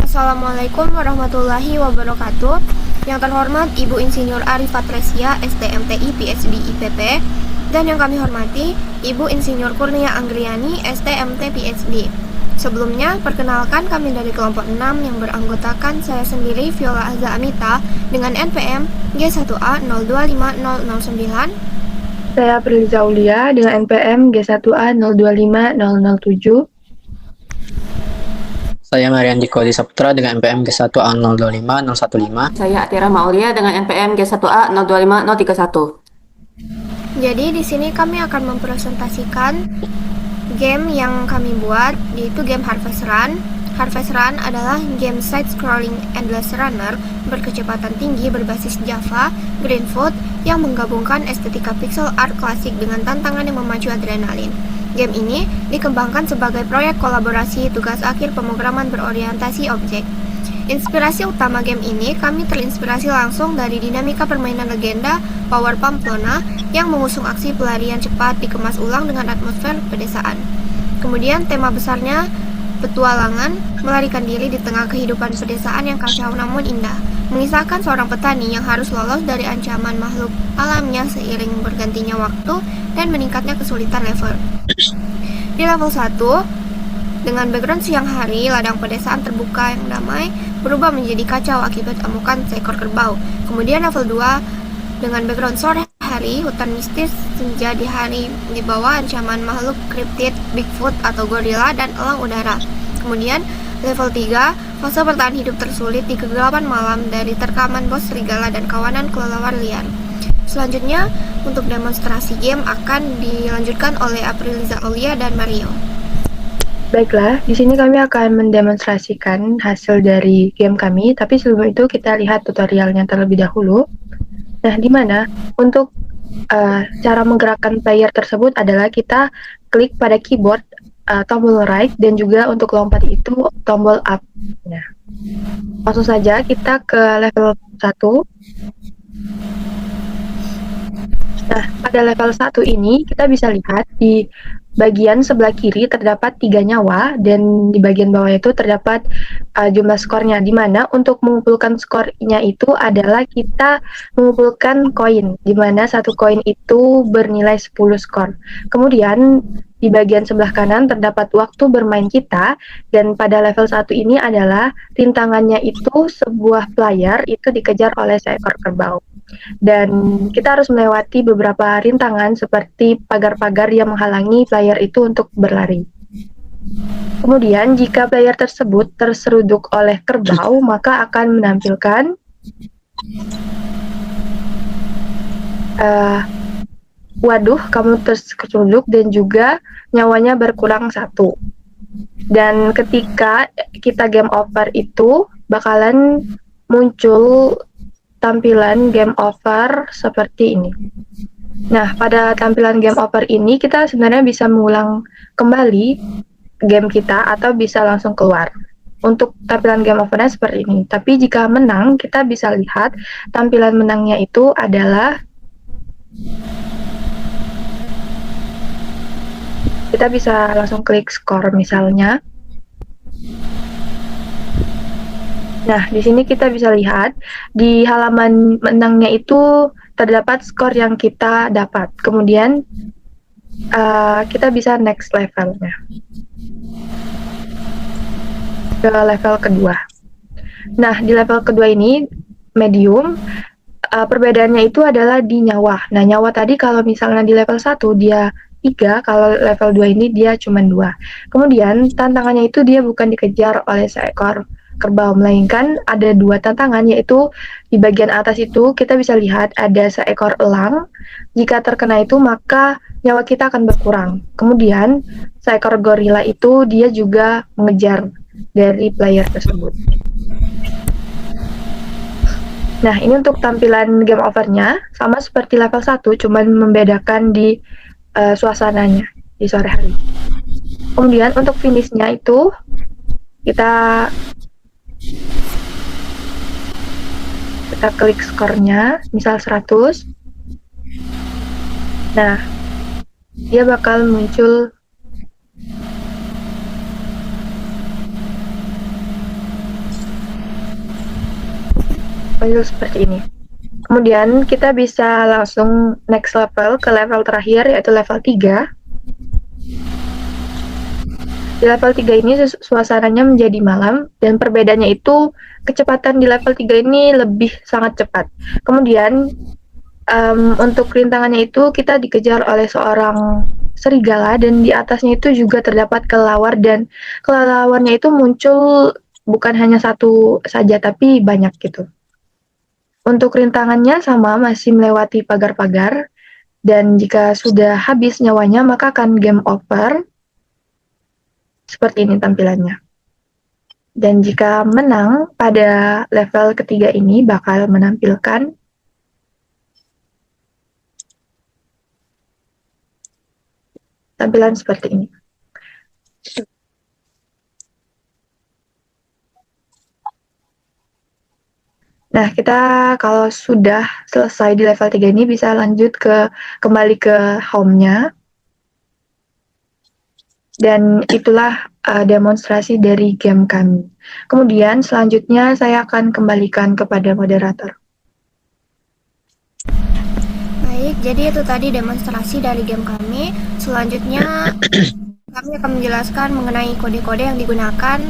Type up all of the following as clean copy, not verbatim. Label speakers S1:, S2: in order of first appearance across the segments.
S1: Assalamualaikum warahmatullahi wabarakatuh. Yang terhormat Ibu Insinyur Arifat Resia, STMTI PhD IPP, dan yang kami hormati Ibu Insinyur Kurnia Anggriani, STMT PhD. Sebelumnya, perkenalkan kami dari kelompok 6 yang beranggotakan saya sendiri Viola Azza Amita dengan NPM G1A 025009.
S2: Saya Prilza Aulia dengan NPM G1A 025007.
S3: Saya Marian Dikodi Saputra dengan NPM G1A 025015.
S4: Saya Atira Maulia dengan NPM G1A 025031.
S1: Jadi di sini kami akan mempresentasikan game yang kami buat, yaitu game Harvest Run. Harvest Run adalah game side-scrolling endless runner berkecepatan tinggi berbasis Java, Greenfoot, yang menggabungkan estetika pixel art klasik dengan tantangan yang memacu adrenalin. Game ini dikembangkan sebagai proyek kolaborasi tugas akhir pemrograman berorientasi objek. Inspirasi utama game ini kami terinspirasi langsung dari dinamika permainan legenda Power Pamplona yang mengusung aksi pelarian cepat dikemas ulang dengan atmosfer pedesaan. Kemudian tema besarnya petualangan, melarikan diri di tengah kehidupan pedesaan yang kacau namun indah, mengisahkan seorang petani yang harus lolos dari ancaman makhluk alamnya seiring bergantinya waktu dan meningkatnya kesulitan level. Di level 1, dengan background siang hari, ladang pedesaan terbuka yang damai berubah menjadi kacau akibat amukan seekor kerbau. Kemudian level 2, dengan background sore hari, hutan mistis senja di hari di bawah ancaman makhluk kriptid, Bigfoot atau gorila dan elang udara. Kemudian level 3, fase bertahan hidup tersulit di kegelapan malam dari terkaman bos serigala dan kawanan kelelawar liar. Selanjutnya, untuk demonstrasi game akan dilanjutkan oleh Aprilza Aulia dan Mario.
S2: Baiklah, di sini kami akan mendemonstrasikan hasil dari game kami, tapi sebelum itu kita lihat tutorialnya terlebih dahulu. Nah, di mana untuk cara menggerakkan player tersebut adalah kita klik pada keyboard tombol right dan juga untuk lompat itu tombol up. Nah, langsung saja kita ke level 1. Nah, pada level 1 ini kita bisa lihat di bagian sebelah kiri terdapat 3 nyawa dan di bagian bawah itu terdapat jumlah skornya, di mana untuk mengumpulkan skornya itu adalah kita mengumpulkan koin, di mana satu koin itu bernilai 10 skor. Kemudian di bagian sebelah kanan terdapat waktu bermain kita, dan pada level 1 ini adalah rintangannya itu sebuah player itu dikejar oleh seekor kerbau. Dan kita harus melewati beberapa rintangan seperti pagar-pagar yang menghalangi player itu untuk berlari. Kemudian jika player tersebut terseruduk oleh kerbau, maka akan menampilkan waduh, kamu terseruduk dan juga nyawanya berkurang 1. Dan ketika kita game over itu bakalan muncul tampilan game over seperti ini. Nah, pada tampilan game over ini kita sebenarnya bisa mengulang kembali game kita atau bisa langsung keluar. Untuk tampilan game overnya seperti ini. Tapi jika menang, kita bisa lihat tampilan menangnya itu adalah kita bisa langsung klik skor misalnya. Nah, di sini kita bisa lihat di halaman menangnya itu terdapat skor yang kita dapat. Kemudian kita bisa next levelnya ke level kedua. Nah, di level kedua ini medium, perbedaannya itu adalah di nyawa. Nah, nyawa tadi kalau misalnya di level 1 dia 3, kalau level 2 ini dia cuma 2. Kemudian tantangannya itu dia bukan dikejar oleh seekor kerbau, melainkan ada 2 tantangan, yaitu di bagian atas itu kita bisa lihat ada seekor elang. Jika terkena itu maka nyawa kita akan berkurang. Kemudian seekor gorila itu dia juga mengejar dari player tersebut. Nah, ini untuk tampilan game overnya sama seperti level 1, cuman membedakan di suasananya di sore hari. Kemudian untuk finishnya itu kita klik skornya, misal 100. Nah, dia bakal muncul Lalu seperti ini. Kemudian kita bisa langsung next level ke level terakhir, yaitu level 3. Di level 3 ini suasananya menjadi malam, dan perbedaannya itu kecepatan di level 3 ini lebih sangat cepat. Kemudian untuk rintangannya itu kita dikejar oleh seorang serigala, dan di atasnya itu juga terdapat kelelawar, dan kelelawarnya itu muncul bukan hanya satu saja tapi banyak gitu. Untuk rintangannya sama, masih melewati pagar-pagar, dan jika sudah habis nyawanya maka akan game over. Seperti ini tampilannya. Dan jika menang pada level ketiga ini bakal menampilkan tampilan seperti ini. Nah, kita kalau sudah selesai di level 3 ini bisa lanjut kembali ke home-nya. Dan itulah demonstrasi dari game kami. Kemudian selanjutnya saya akan kembalikan kepada moderator.
S1: Baik, jadi itu tadi demonstrasi dari game kami. Selanjutnya kami akan menjelaskan mengenai kode-kode yang digunakan.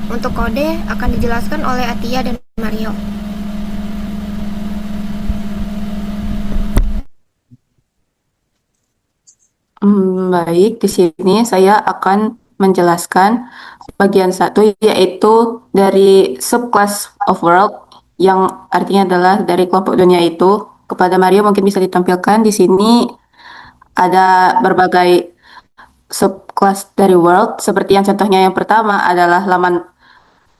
S1: Untuk kode akan dijelaskan oleh Atia dan Mario.
S4: Baik, di sini saya akan menjelaskan bagian 1, yaitu dari subclass of world, yang artinya adalah dari kelompok dunia itu. Kepada Mario mungkin bisa ditampilkan di sini ada berbagai subclass dari world, seperti yang contohnya yang pertama adalah laman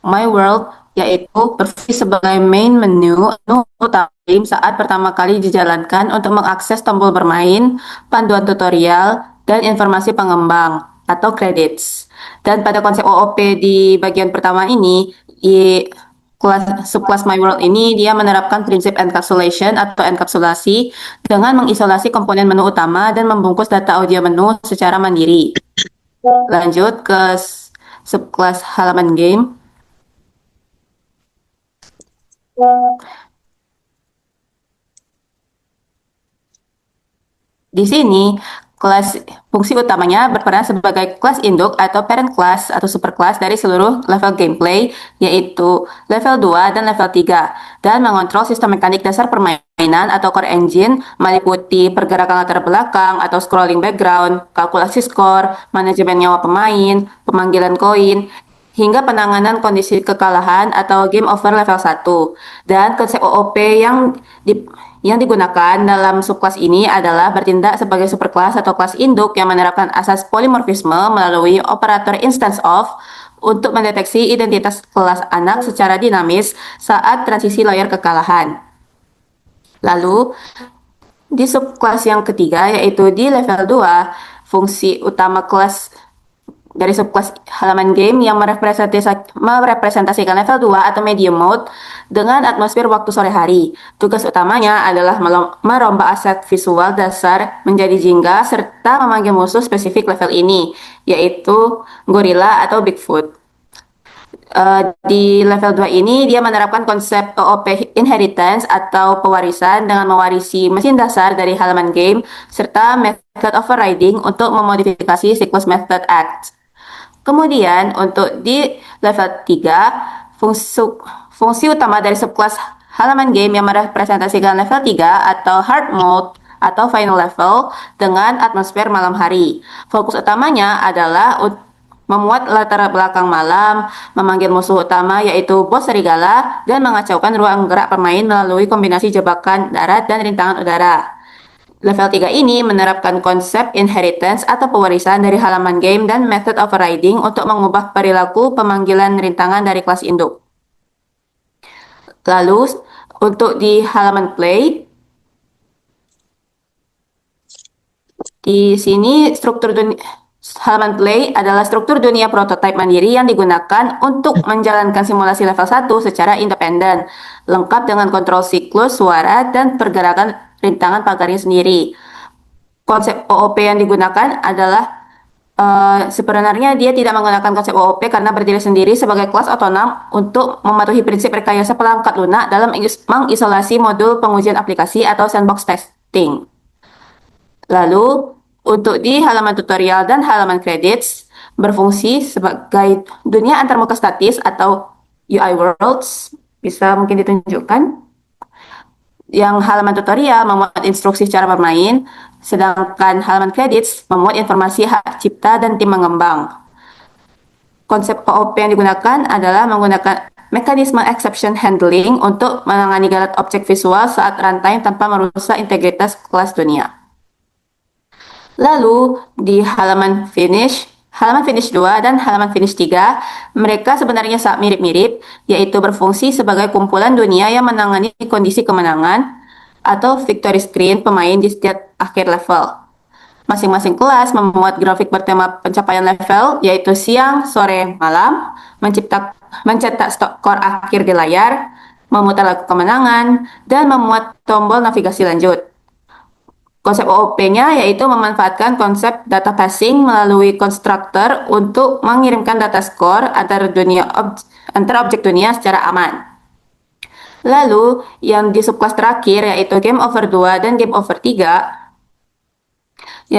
S4: My World, yaitu berfungsi sebagai main menu utama game saat pertama kali dijalankan untuk mengakses tombol bermain, panduan tutorial, dan informasi pengembang atau credits. Dan pada konsep OOP di bagian pertama ini, di subclass My World ini dia menerapkan prinsip encapsulation atau enkapsulasi dengan mengisolasi komponen menu utama dan membungkus data audio menu secara mandiri. Lanjut ke subclass halaman game. Di sini, kelas fungsi utamanya berperan sebagai kelas induk atau parent class atau superclass dari seluruh level gameplay, yaitu level 2 dan level 3, dan mengontrol sistem mekanik dasar permainan atau core engine meliputi pergerakan latar belakang atau scrolling background, kalkulasi skor, manajemen nyawa pemain, pemanggilan koin, hingga penanganan kondisi kekalahan atau game over level 1. Dan konsep OOP yang digunakan dalam subkelas ini adalah bertindak sebagai superkelas atau kelas induk yang menerapkan asas polimorfisme melalui operator instance of untuk mendeteksi identitas kelas anak secara dinamis saat transisi layer kekalahan. Lalu, di subkelas yang ketiga, yaitu di level 2, fungsi utama kelas dari subkelas halaman game yang merepresentasikan level 2 atau medium mode dengan atmosfer waktu sore hari. Tugas utamanya adalah merombak aset visual dasar menjadi jingga serta memanggil musuh spesifik level ini, yaitu gorila atau Bigfoot. Di level 2 ini dia menerapkan konsep OOP inheritance atau pewarisan dengan mewarisi mesin dasar dari halaman game serta method overriding untuk memodifikasi siklus method act. Kemudian untuk di level 3, fungsi utama dari subkelas halaman game yang merepresentasikan level 3 atau hard mode atau final level dengan atmosfer malam hari. Fokus utamanya adalah memuat latar belakang malam, memanggil musuh utama yaitu bos serigala, dan mengacaukan ruang gerak pemain melalui kombinasi jebakan darat dan rintangan udara. Level 3 ini menerapkan konsep inheritance atau pewarisan dari halaman game dan method overriding untuk mengubah perilaku pemanggilan rintangan dari kelas induk. Lalu, untuk di halaman play, di sini halaman play adalah struktur dunia prototipe mandiri yang digunakan untuk menjalankan simulasi level 1 secara independen, lengkap dengan kontrol siklus, suara, dan pergerakan rintangan pagarnya sendiri. Konsep OOP yang digunakan adalah sebenarnya dia tidak menggunakan konsep OOP karena berdiri sendiri sebagai kelas otonom untuk mematuhi prinsip rekayasa perangkat lunak dalam mengisolasi modul pengujian aplikasi atau sandbox testing. Lalu, untuk di halaman tutorial dan halaman credits, berfungsi sebagai dunia antarmuka statis atau UI worlds, bisa mungkin ditunjukkan. Yang halaman tutorial memuat instruksi cara bermain, sedangkan halaman credits memuat informasi hak cipta dan tim mengembang. Konsep OOP yang digunakan adalah menggunakan mekanisme exception handling untuk menangani galat objek visual saat runtime tanpa merusak integritas kelas dunia. Lalu di halaman finish 2 dan halaman finish 3, mereka sebenarnya sangat mirip-mirip, yaitu berfungsi sebagai kumpulan dunia yang menangani kondisi kemenangan atau victory screen pemain di setiap akhir level. Masing-masing kelas memuat grafik bertema pencapaian level, yaitu siang, sore, malam, mencetak skor akhir di layar, memutar lagu kemenangan, dan memuat tombol navigasi lanjut. Konsep OOP-nya yaitu memanfaatkan konsep data passing melalui konstruktor untuk mengirimkan data skor antara objek dunia secara aman. Lalu, yang di subkelas terakhir yaitu Game Over 2 dan Game Over 3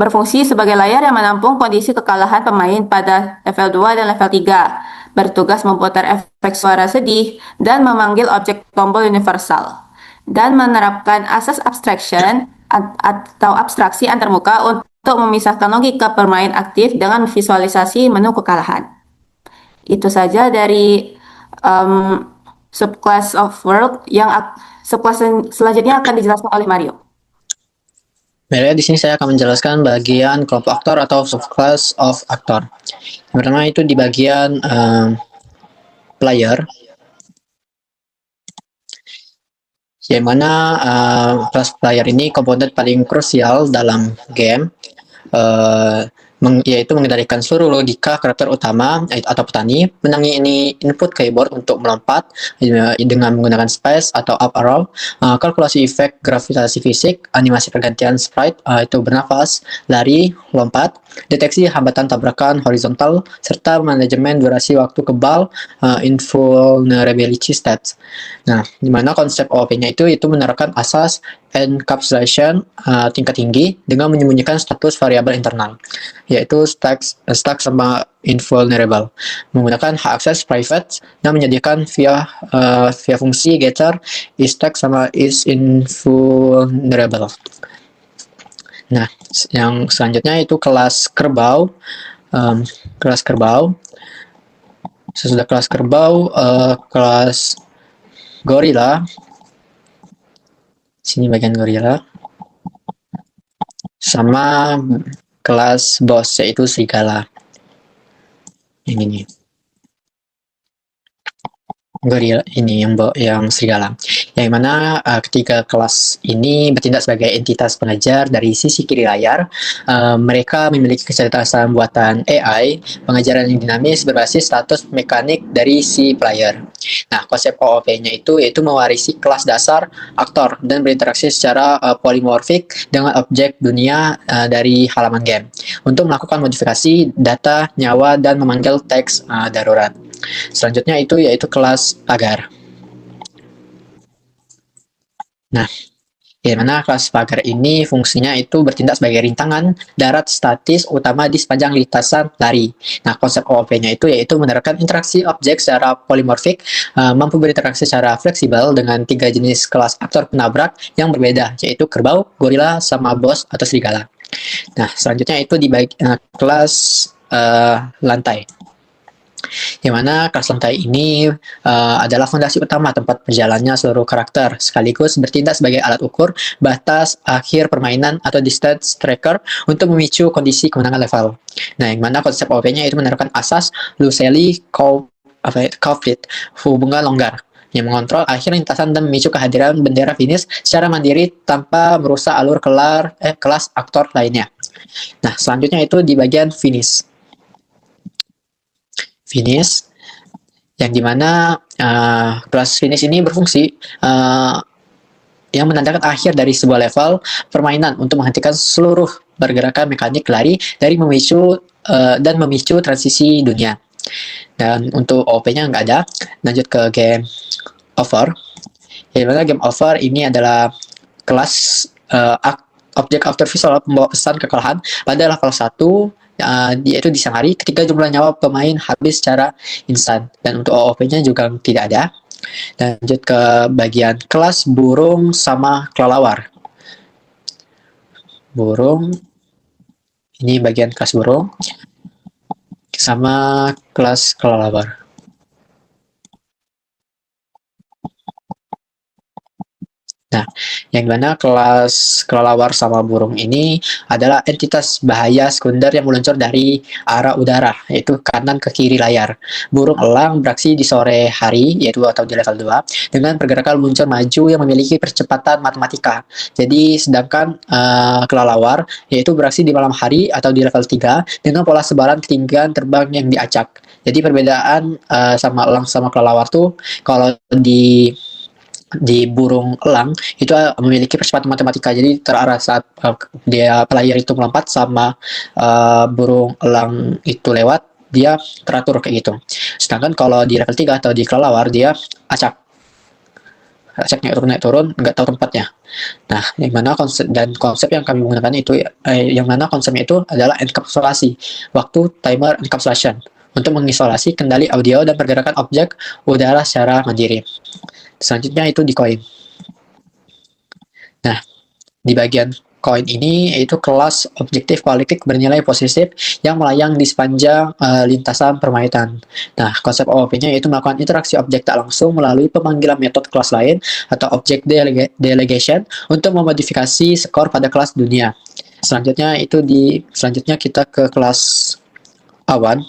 S4: berfungsi sebagai layar yang menampung kondisi kekalahan pemain pada level 2 dan level 3, bertugas memutar efek suara sedih dan memanggil objek tombol universal, dan menerapkan asas abstraction atau abstraksi antarmuka untuk memisahkan logika bermain aktif dengan visualisasi menu kekalahan. Itu saja dari subclass of world. Yang subclass selanjutnya akan dijelaskan oleh Mario.
S3: Baiklah, di sini saya akan menjelaskan bagian kelompok aktor atau subclass of actor. Yang pertama itu di bagian player, yang mana kelas player ini komponen paling krusial dalam game, yaitu mengendalikan seluruh logika karakter utama atau petani, menangani input keyboard untuk melompat dengan menggunakan space atau up arrow, kalkulasi efek gravitasi fisik, animasi pergantian sprite itu bernafas, lari, lompat, deteksi hambatan tabrakan horizontal, serta manajemen durasi waktu kebal, invulnerability stats. Nah, di mana konsep OOP-nya itu menerapkan asas encapsulation tingkat tinggi dengan menyembunyikan status variabel internal, yaitu stack sama invulnerable, menggunakan hak akses private dan menyediakan via fungsi getter is stack sama is invulnerable. Nah, yang selanjutnya itu kelas kerbau. Sesudah kelas kerbau, kelas gorila. Sini bagian gorila. Sama kelas boss yaitu serigala. Yang ini. Gorila ini yang serigala. Yang mana ketiga kelas ini bertindak sebagai entitas pengajar dari sisi kiri layar. Mereka memiliki kecerdasan buatan AI, pengajaran yang dinamis berbasis status mekanik dari si player. Nah, konsep OOP-nya itu yaitu mewarisi kelas dasar aktor dan berinteraksi secara polimorfik dengan objek dunia dari halaman game untuk melakukan modifikasi data, nyawa, dan memanggil teks darurat. Selanjutnya itu yaitu kelas pagar. Nah, di mana kelas pagar ini fungsinya itu bertindak sebagai rintangan darat statis utama di sepanjang lintasan lari. Nah, konsep OOP-nya itu yaitu menerapkan interaksi objek secara polimorfik, mampu berinteraksi secara fleksibel dengan 3 jenis kelas aktor penabrak yang berbeda, yaitu kerbau, gorila, sama boss atau serigala. Nah, selanjutnya itu di kelas lantai. Yang mana kelas lantai ini adalah fondasi utama tempat berjalannya seluruh karakter, sekaligus bertindak sebagai alat ukur batas akhir permainan atau distance tracker untuk memicu kondisi kemenangan level. Nah, yang mana konsep OP-nya itu menerapkan asas Lucely-Conflict, hubungan longgar, yang mengontrol akhir lintasan dan memicu kehadiran bendera finish secara mandiri tanpa merusak alur kelas aktor lainnya. Nah, selanjutnya itu di bagian finish, yang dimana kelas finish ini berfungsi yang menandakan akhir dari sebuah level permainan untuk menghentikan seluruh pergerakan mekanik lari dari memicu dan memicu transisi dunia. Dan untuk OP-nya nggak ada. Lanjut ke game over. Yang mana game over ini adalah kelas objek after visual membawa pesan kekalahan pada level 1, yaitu di siang hari ketika jumlah nyawa pemain habis secara instan. Dan untuk OOP-nya juga tidak ada. Lanjut ke bagian kelas burung sama kelelawar. Burung, ini bagian kelas burung sama kelas kelelawar. Nah, yang mana kelas kelelawar sama burung ini adalah entitas bahaya sekunder yang meluncur dari arah udara, yaitu kanan ke kiri layar. Burung elang beraksi di sore hari, yaitu atau di level 2, dengan pergerakan luncur maju yang memiliki percepatan matematika. Jadi, sedangkan kelelawar, yaitu beraksi di malam hari atau di level 3, dengan pola sebaran ketinggian terbang yang diacak. Jadi, perbedaan sama elang sama kelelawar tuh, kalau di burung elang itu memiliki percepatan matematika, jadi terarah saat dia player itu melompat sama burung elang itu lewat, dia teratur kayak gitu. Sedangkan kalau di level 3 atau di kelelawar dia acak naik turun nggak tahu tempatnya. Nah, yang mana konsep yang kami menggunakan itu yang mana konsepnya itu adalah enkapsulasi waktu timer encapsulation untuk mengisolasi kendali audio dan pergerakan objek udara secara mandiri. Selanjutnya itu di koin. Nah, di bagian koin ini yaitu kelas objektif kualitatif bernilai positif yang melayang di sepanjang lintasan permainan. Nah, konsep OOP-nya yaitu melakukan interaksi objek tak langsung melalui pemanggilan metode kelas lain atau object delegation untuk memodifikasi skor pada kelas dunia. Selanjutnya kita ke kelas awan.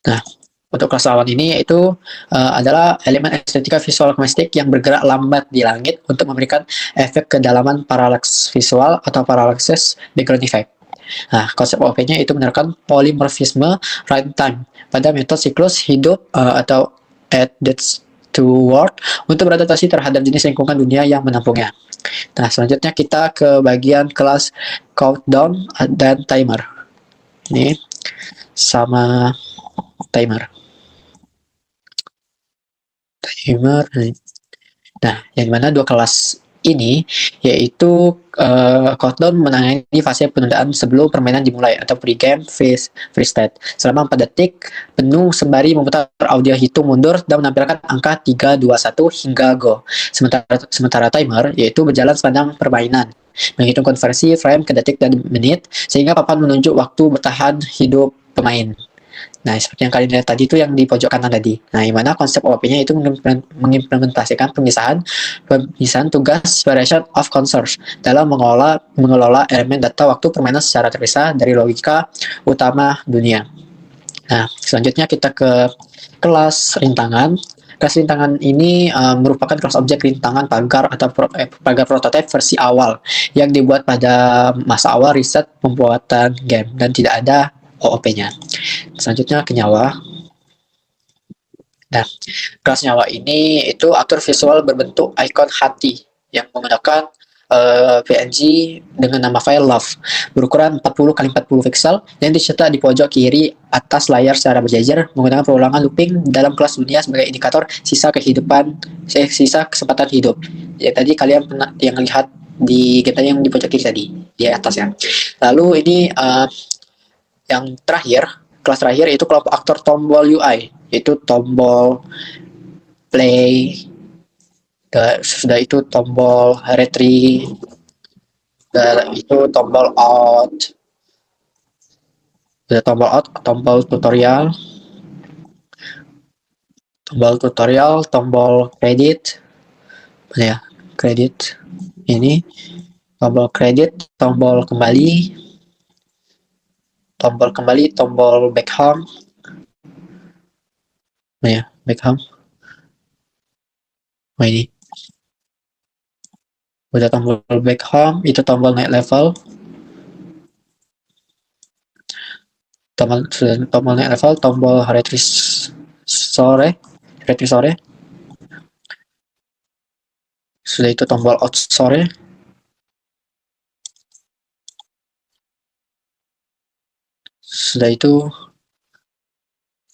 S3: Nah, untuk kelas awan ini yaitu adalah elemen estetika visual domestik yang bergerak lambat di langit untuk memberikan efek kedalaman paralaks visual atau paralaksis background effect. Nah, konsep OP-nya itu menerapkan polymorphisme runtime pada metode siklus hidup atau adapts to world untuk beradaptasi terhadap jenis lingkungan dunia yang menampungnya. Nah, selanjutnya kita ke bagian kelas countdown dan timer. Ini sama timer. Nah, yang mana dua kelas ini yaitu countdown menangani fase penundaan sebelum permainan dimulai atau pre-game freeze state selama 4 detik penuh sembari memutar audio hitung mundur dan menampilkan angka 3, 2, 1 hingga go. Sementara timer yaitu berjalan sepanjang permainan, menghitung konversi frame ke detik dan menit sehingga papan menunjuk waktu bertahan hidup pemain. Nah, seperti yang kalian lihat tadi itu yang di pojok kanan tadi. Nah, di mana konsep OOP-nya itu mengimplementasikan pemisahan tugas variation of concerns dalam mengelola elemen data waktu permainan secara terpisah dari logika utama dunia. Nah, selanjutnya kita ke kelas rintangan. Kelas rintangan ini merupakan kelas objek rintangan pagar atau pagar prototipe versi awal yang dibuat pada masa awal riset pembuatan game dan tidak ada OOP-nya. Selanjutnya ke nyawa. Nah, kelas nyawa ini itu aktor visual berbentuk ikon hati yang menggunakan PNG dengan nama file love berukuran 40 x 40 pixel yang dicetak di pojok kiri atas layar secara berjejer menggunakan perulangan looping dalam kelas dunia sebagai indikator sisa kesempatan hidup. Yang tadi kalian pernah yang lihat di game yang di pojok kiri tadi di atas ya. Lalu ini yang terakhir, kelas terakhir itu kelompok aktor tombol UI, yaitu tombol play, sudah itu tombol retry, itu tombol out, sudah tombol tutorial, tombol kredit, ya kredit ini, tombol kredit, tombol kembali, tombol back home. Nah ya, back home. Nah ini. Udah tombol back home, itu tombol naik level. Tombol naik level, tombol retry sore. Sudah itu tombol outsort-nya. Sudah itu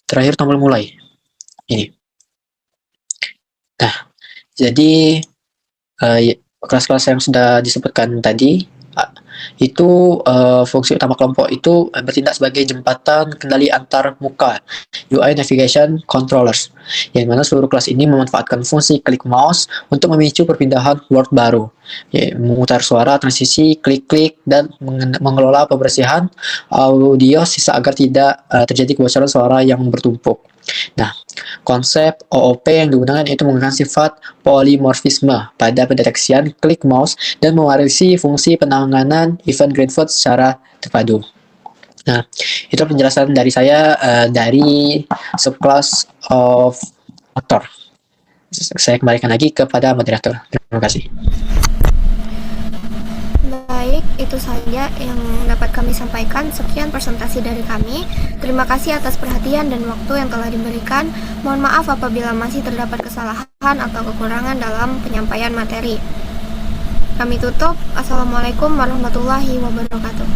S3: terakhir tombol mulai. Ini. Nah, jadi kelas-kelas yang sudah disebutkan tadi itu fungsi utama kelompok itu bertindak sebagai jembatan kendali antar muka UI Navigation Controllers, yang mana seluruh kelas ini memanfaatkan fungsi klik mouse untuk memicu perpindahan word baru, memutar suara, transisi, klik-klik, dan mengelola pembersihan audio sisa agar tidak terjadi kebocoran suara yang bertumpuk. Nah, konsep OOP yang digunakan itu menggunakan sifat polimorfisme pada pendeteksian klik mouse dan mewarisi fungsi penanganan event Greenfield secara terpadu. Nah, itu penjelasan dari saya dari subclass of actor. Saya kembalikan lagi kepada moderator. Terima kasih.
S1: Baik, itu saja yang dapat kami sampaikan. Sekian presentasi dari kami. Terima kasih atas perhatian dan waktu yang telah diberikan. Mohon maaf apabila masih terdapat kesalahan atau kekurangan dalam penyampaian materi. Kami tutup. Assalamualaikum warahmatullahi wabarakatuh.